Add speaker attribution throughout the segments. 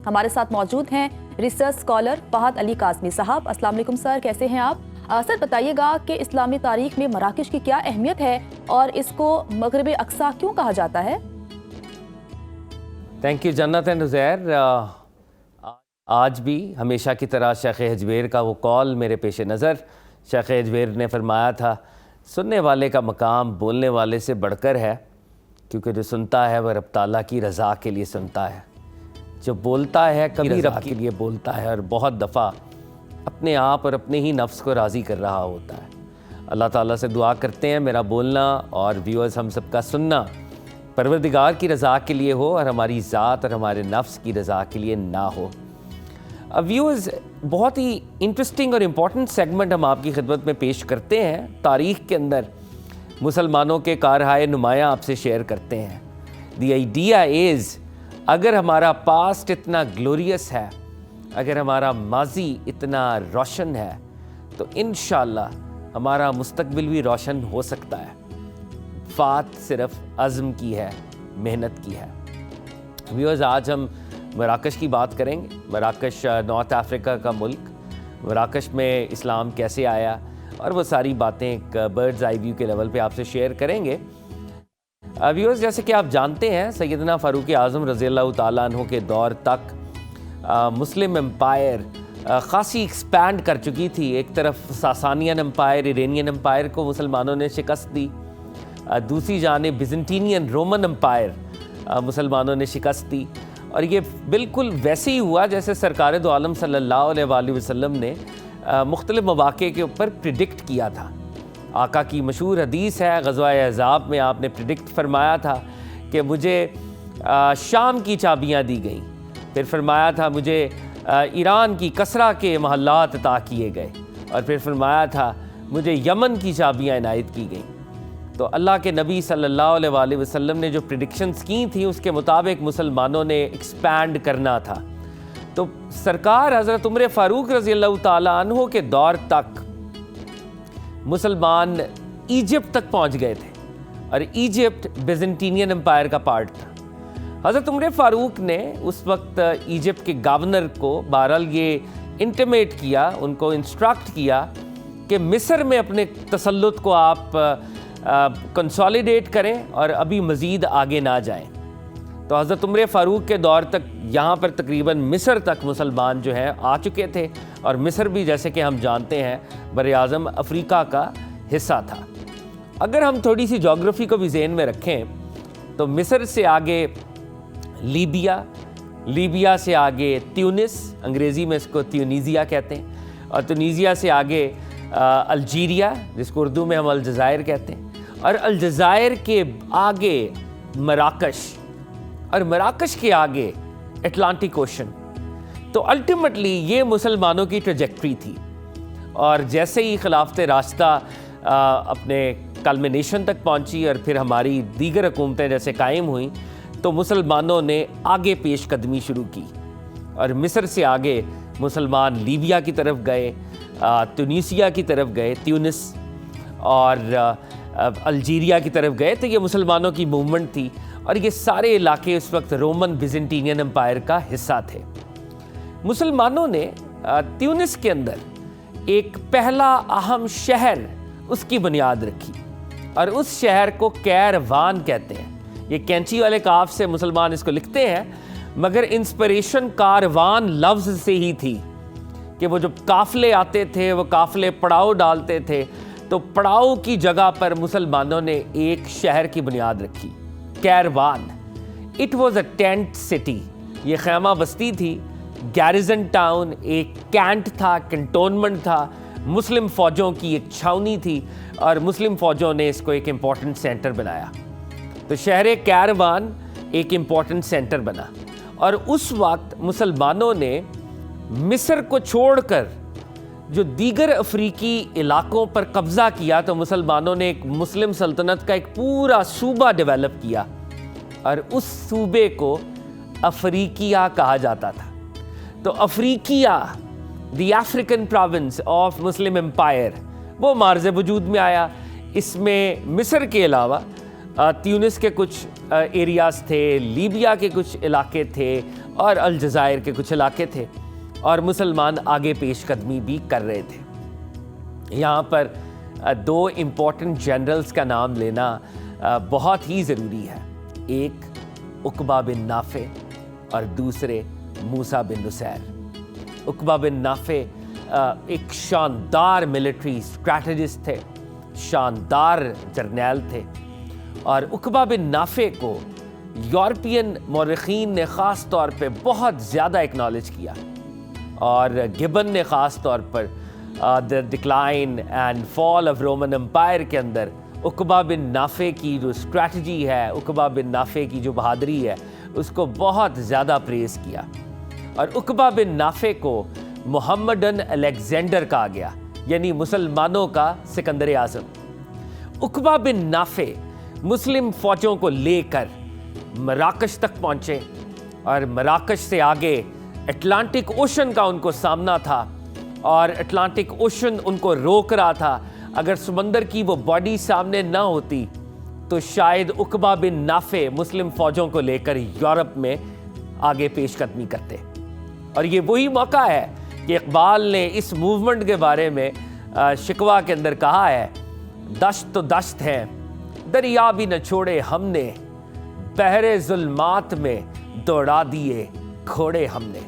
Speaker 1: ہمارے ساتھ موجود ہیں ریسرچ اسکالر فہد علی قاسمی صاحب. السلام علیکم سر، کیسے ہیں آپ؟ سر بتائیے گا کہ اسلامی تاریخ میں مراکش کی کیا اہمیت ہے اور اس کو مغرب اقصیٰ کیوں کہا جاتا ہے؟
Speaker 2: تھینک یو جنت اینڈ عزیر. آج بھی ہمیشہ کی طرح شیخ حجویر کا وہ قول میرے پیش نظر. شیخ حجویر نے فرمایا تھا سننے والے کا مقام بولنے والے سے بڑھ کر ہے، کیونکہ جو سنتا ہے وہ رب تعالیٰ کی رضا کے لیے سنتا ہے، جو بولتا ہے کبھی رب کے لیے بولتا ہے اور بہت دفعہ اپنے آپ اور اپنے ہی نفس کو راضی کر رہا ہوتا ہے. اللہ تعالیٰ سے دعا کرتے ہیں میرا بولنا اور ویورز ہم سب کا سننا پروردگار کی رضا کے لیے ہو اور ہماری ذات اور ہمارے نفس کی رضا کے لیے نہ ہو. ویورز، بہت ہی انٹرسٹنگ اور امپورٹنٹ سیگمنٹ ہم آپ کی خدمت میں پیش کرتے ہیں. تاریخ کے اندر مسلمانوں کے کارہائے نمایاں آپ سے شیئر کرتے ہیں. دی آئیڈیا از، اگر ہمارا پاسٹ اتنا گلوریس ہے، اگر ہمارا ماضی اتنا روشن ہے، تو انشاءاللہ ہمارا مستقبل بھی روشن ہو سکتا ہے. بات صرف عزم کی ہے، محنت کی ہے. ویورز، آج ہم مراکش کی بات کریں گے. مراکش نارتھ افریقہ کا ملک. مراکش میں اسلام کیسے آیا اور وہ ساری باتیں ایک برڈز آئی ویو کے لیول پہ آپ سے شیئر کریں گے. ویورز، جیسے کہ آپ جانتے ہیں سیدنا فاروق اعظم رضی اللہ تعالیٰ عنہ کے دور تک مسلم امپائر خاصی ایکسپینڈ کر چکی تھی. ایک طرف ساسانین امپائر، ایرینین امپائر کو مسلمانوں نے شکست دی، دوسری جانب بیزنٹینین رومن امپائر مسلمانوں نے شکست دی. اور یہ بالکل ویسے ہی ہوا جیسے سرکار دو عالم صلی اللہ علیہ وآلہ وسلم نے مختلف مواقع کے اوپر پریڈکٹ کیا تھا. آقا کی مشہور حدیث ہے، غزوہ احزاب میں آپ نے پریڈکٹ فرمایا تھا کہ مجھے شام کی چابیاں دی گئیں، پھر فرمایا تھا مجھے ایران کی کسرا کے محلات عطا کیے گئے، اور پھر فرمایا تھا مجھے یمن کی چابیاں عنایت کی گئیں. تو اللہ کے نبی صلی اللہ علیہ وآلہ وسلم نے جو پریڈکشنز کی تھیں اس کے مطابق مسلمانوں نے ایکسپینڈ کرنا تھا. تو سرکار حضرت عمر فاروق رضی اللہ تعالیٰ عنہ کے دور تک مسلمان ایجپٹ تک پہنچ گئے تھے، اور ایجپٹ بیزنٹینین امپائر کا پارٹ تھا. حضرت عمر فاروق نے اس وقت ایجپٹ کے گورنر کو بہرحال یہ انٹیمیٹ کیا، ان کو انسٹرکٹ کیا کہ مصر میں اپنے تسلط کو آپ کنسولیڈیٹ کریں اور ابھی مزید آگے نہ جائیں. تو حضرت عمر فاروق کے دور تک یہاں پر تقریباً مصر تک مسلمان جو ہیں آ چکے تھے، اور مصر بھی جیسے کہ ہم جانتے ہیں بر اعظم افریقہ کا حصہ تھا. اگر ہم تھوڑی سی جغرافی کو بھی ذہن میں رکھیں تو مصر سے آگے لیبیا، لیبیا سے آگے تیونس، انگریزی میں اس کو تیونیزیا کہتے ہیں، اور تونیزیا سے آگے الجیریا جس کو اردو میں ہم الجزائر کہتے ہیں، اور الجزائر کے آگے مراکش، اور مراکش کے آگے اٹلانٹک اوشن. تو الٹیمیٹلی یہ مسلمانوں کی ٹریجیکٹری تھی. اور جیسے ہی خلافت راشدہ اپنے کلمینیشن تک پہنچی اور پھر ہماری دیگر حکومتیں جیسے قائم ہوئیں، تو مسلمانوں نے آگے پیش قدمی شروع کی، اور مصر سے آگے مسلمان لیبیا کی طرف گئے، تونسیا کی طرف گئے، تیونس اور الجیریا کی طرف گئے. تو یہ مسلمانوں کی موومنٹ تھی، اور یہ سارے علاقے اس وقت رومن بیزنٹینین امپائر کا حصہ تھے. مسلمانوں نے تیونس کے اندر ایک پہلا اہم شہر اس کی بنیاد رکھی، اور اس شہر کو کیروان کہتے ہیں. یہ کینچی والے کاف سے مسلمان اس کو لکھتے ہیں، مگر انسپریشن کاروان لفظ سے ہی تھی کہ وہ جب قافلے آتے تھے وہ قافلے پڑاؤ ڈالتے تھے، تو پڑاؤ کی جگہ پر مسلمانوں نے ایک شہر کی بنیاد رکھی، Kairouan. It was a tent city, یہ خیمہ بستی تھی. گیریزن ٹاؤن ایک کینٹ تھا، کنٹونمنٹ تھا، مسلم فوجوں کی ایک چھاؤنی تھی، اور مسلم فوجوں نے اس کو ایک امپورٹنٹ سینٹر بنایا. تو شہر کیروان ایک امپورٹنٹ سینٹر بنا. اور اس وقت مسلمانوں نے مصر کو چھوڑ کر جو دیگر افریقی علاقوں پر قبضہ کیا، تو مسلمانوں نے ایک مسلم سلطنت کا ایک پورا صوبہ ڈیولپ کیا، اور اس صوبے کو افریقیہ کہا جاتا تھا. تو Ifriqiya, the African province of Muslim empire, وہ معرض وجود میں آیا. اس میں مصر کے علاوہ تیونس کے کچھ ایریاز تھے، لیبیا کے کچھ علاقے تھے، اور الجزائر کے کچھ علاقے تھے، اور مسلمان آگے پیش قدمی بھی کر رہے تھے۔ یہاں پر دو امپورٹنٹ جنرلز کا نام لینا بہت ہی ضروری ہے، ایک عقبہ بن نافع اور دوسرے موسیٰ بن نصیر۔ عقبہ بن نافع ایک شاندار ملٹری اسٹریٹجسٹ تھے، شاندار جرنیل تھے، اور عقبہ بن نافع کو یورپین مورخین نے خاص طور پہ بہت زیادہ اکنالج کیا، اور گبن نے خاص طور پر the decline and fall of Roman empire کے اندر عقبہ بن نافع کی جو اسٹریٹجی ہے، عقبہ بن نافع کی جو بہادری ہے، اس کو بہت زیادہ پریز کیا۔ اور عقبہ بن نافع کو محمدن الیگزینڈر کہا گیا، یعنی مسلمانوں کا سکندر اعظم۔ عقبہ بن نافع مسلم فوجوں کو لے کر مراکش تک پہنچے، اور مراکش سے آگے اٹلانٹک اوشن کا ان کو سامنا تھا، اور اٹلانٹک اوشن ان کو روک رہا تھا۔ اگر سمندر کی وہ باڈی سامنے نہ ہوتی تو شاید عقبہ بن نافع مسلم فوجوں کو لے کر یورپ میں آگے پیش قدمی کرتے۔ اور یہ وہی موقع ہے کہ اقبال نے اس موومنٹ کے بارے میں شکوہ کے اندر کہا ہے، دشت تو دشت ہے، دریا بھی نہ چھوڑے ہم نے، بحر ظلمات میں دوڑا دیے گھوڑے ہم نے۔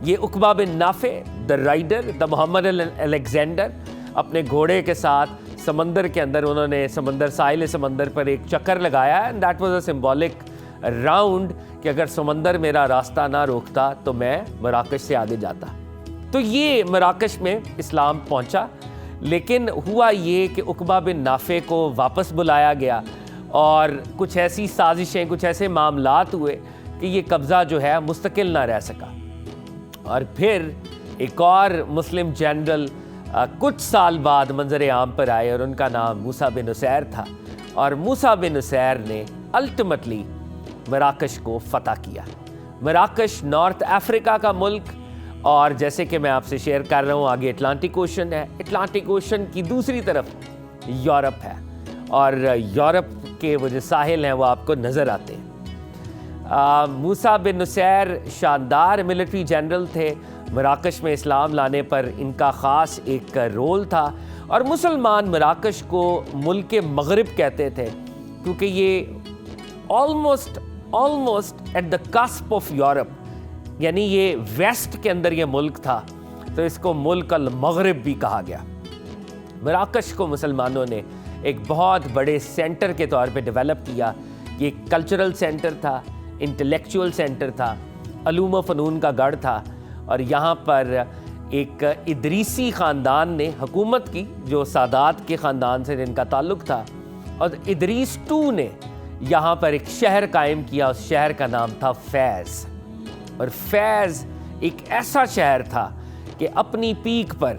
Speaker 2: یہ عقبہ بن نافع، دا رائڈر، دا محمد الیگزینڈر، اپنے گھوڑے کے ساتھ سمندر کے اندر انہوں نے ساحل سمندر پر ایک چکر لگایا، and that was a symbolic round کہ اگر سمندر میرا راستہ نہ روکتا تو میں مراکش سے آگے جاتا۔ تو یہ مراکش میں اسلام پہنچا، لیکن ہوا یہ کہ عقبہ بن نافع کو واپس بلایا گیا، اور کچھ ایسی سازشیں، کچھ ایسے معاملات ہوئے کہ یہ قبضہ جو ہے مستقل نہ رہ سکا۔ اور پھر ایک اور مسلم جنرل کچھ سال بعد منظر عام پر آئے، اور ان کا نام موسیٰ بن نصیر تھا، اور موسیٰ بن نصیر نے الٹیمیٹلی مراکش کو فتح کیا۔ مراکش نارتھ افریقہ کا ملک، اور جیسے کہ میں آپ سے شیئر کر رہا ہوں، آگے اٹلانٹک اوشن ہے، اٹلانٹک اوشن کی دوسری طرف یورپ ہے، اور یورپ کے وہ جو ساحل ہیں وہ آپ کو نظر آتے ہیں۔ موسیٰ بن نصیر شاندار ملٹری جنرل تھے، مراکش میں اسلام لانے پر ان کا خاص ایک رول تھا، اور مسلمان مراکش کو ملک مغرب کہتے تھے، کیونکہ یہ almost at the cusp of Europe, یعنی یہ ویسٹ کے اندر یہ ملک تھا، تو اس کو ملک المغرب بھی کہا گیا۔ مراکش کو مسلمانوں نے ایک بہت بڑے سینٹر کے طور پہ ڈیولپ کیا۔ یہ ایک کلچرل سینٹر تھا، انٹلیکچوئل سینٹر تھا، علوم و فنون کا گڑھ تھا، اور یہاں پر ایک ادریسی خاندان نے حکومت کی، جو سادات کے خاندان سے جن کا تعلق تھا، اور ادریس II نے یہاں پر ایک شہر قائم کیا، اس شہر کا نام تھا فیض۔ اور فیض ایک ایسا شہر تھا کہ اپنی پیک پر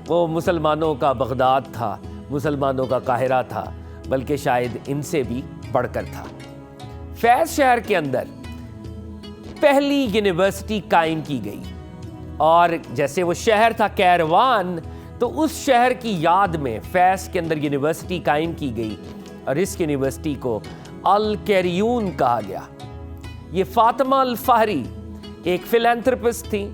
Speaker 2: وہ مسلمانوں کا بغداد تھا، مسلمانوں کا قاہرہ تھا، بلکہ شاید ان سے بھی بڑھ کر تھا۔ فیض شہر کے اندر پہلی یونیورسٹی قائم کی گئی، اور جیسے وہ شہر تھا کیروان، تو اس شہر کی یاد میں فیض کے اندر یونیورسٹی قائم کی گئی، اور اس یونیورسٹی کو الکیریون کہا گیا۔ یہ فاطمہ الفہری ایک فلینتھرپسٹ تھی،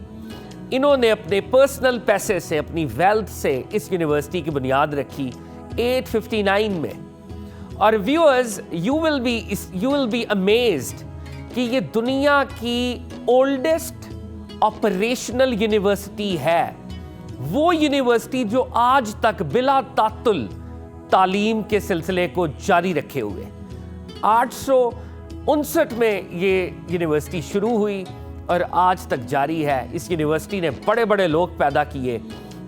Speaker 2: انہوں نے اپنے پرسنل پیسے سے، اپنی ویلتھ سے اس یونیورسٹی کی بنیاد رکھی 859 میں۔ اور viewers, you will be amazed کہ یہ دنیا کی اولڈسٹ آپریشنل یونیورسٹی ہے، وہ یونیورسٹی جو آج تک بلا تعطل تعلیم کے سلسلے کو جاری رکھے ہوئے۔ 859 میں یہ یونیورسٹی شروع ہوئی اور آج تک جاری ہے۔ اس یونیورسٹی نے بڑے بڑے لوگ پیدا کیے۔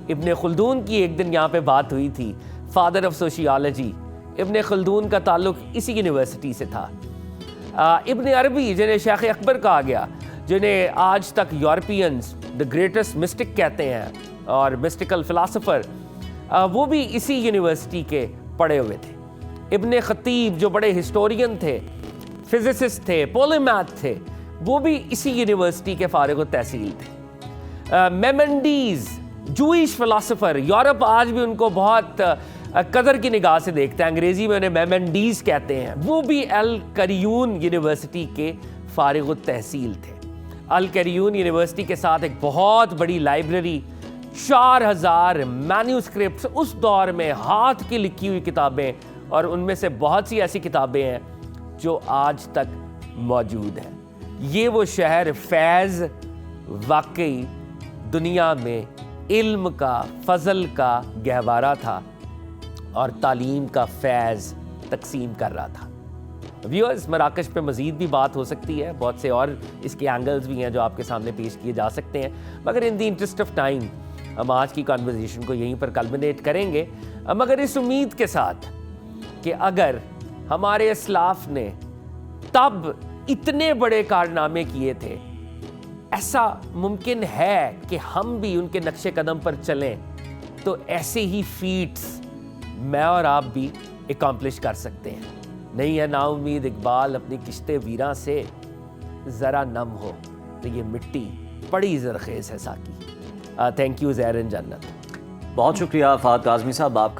Speaker 2: ابن خلدون کی ایک دن یہاں پہ بات ہوئی تھی، فادر آف سوشیالوجی۔ ابن خلدون کا تعلق اسی یونیورسٹی سے تھا۔ ابن عربی، جنہیں شیخ اکبر کہا گیا، جنہیں آج تک یورپینز دا گریٹسٹ مسٹک کہتے ہیں اور مسٹیکل فلاسفر، وہ بھی اسی یونیورسٹی کے پڑھے ہوئے تھے۔ ابن خطیب جو بڑے ہسٹورین تھے، فزسسٹ تھے، پولیمیتھ تھے، وہ بھی اسی یونیورسٹی کے فارغ التحصیل تھے۔ میمنڈیز، جوئش فلاسفر، یورپ آج بھی ان کو بہت قدر کی نگاہ سے دیکھتا ہے، انگریزی میں انہیں میمنڈیز کہتے ہیں، وہ بھی الکریون یونیورسٹی کے فارغ التحصیل تھے۔ القریون یونیورسٹی کے ساتھ ایک بہت بڑی لائبریری، 4000 مینیوسکرپٹس اس دور میں ہاتھ کی لکھی ہوئی کتابیں، اور ان میں سے بہت سی ایسی کتابیں ہیں جو آج تک موجود ہیں۔ یہ وہ شہر فیض واقعی دنیا میں علم کا، فضل کا گہوارہ تھا اور تعلیم کا فیض تقسیم کر رہا تھا۔ ویورز، مراکش پہ مزید بھی بات ہو سکتی ہے، بہت سے اور اس کے اینگلز بھی ہیں جو آپ کے سامنے پیش کیے جا سکتے ہیں، مگر ان دی انٹرسٹ آف ٹائم ہم آج کی کانورزیشن کو یہیں پر کلمنیٹ کریں گے، مگر اس امید کے ساتھ کہ اگر ہمارے اسلاف نے تب اتنے بڑے کارنامے کیے تھے، ایسا ممکن ہے کہ ہم بھی ان کے نقش قدم پر چلیں تو ایسے ہی فیٹس میں اور آپ بھی اکمپلش کر سکتے ہیں۔ نہیں ہے نا امید اقبال اپنی کشتے ویراں سے، ذرا نم ہو تو یہ مٹی بڑی زرخیز ہے ساقی۔ تھینک یو زہرن جنت۔
Speaker 3: بہت شکریہ فہد کاظمی صاحب آپ کا۔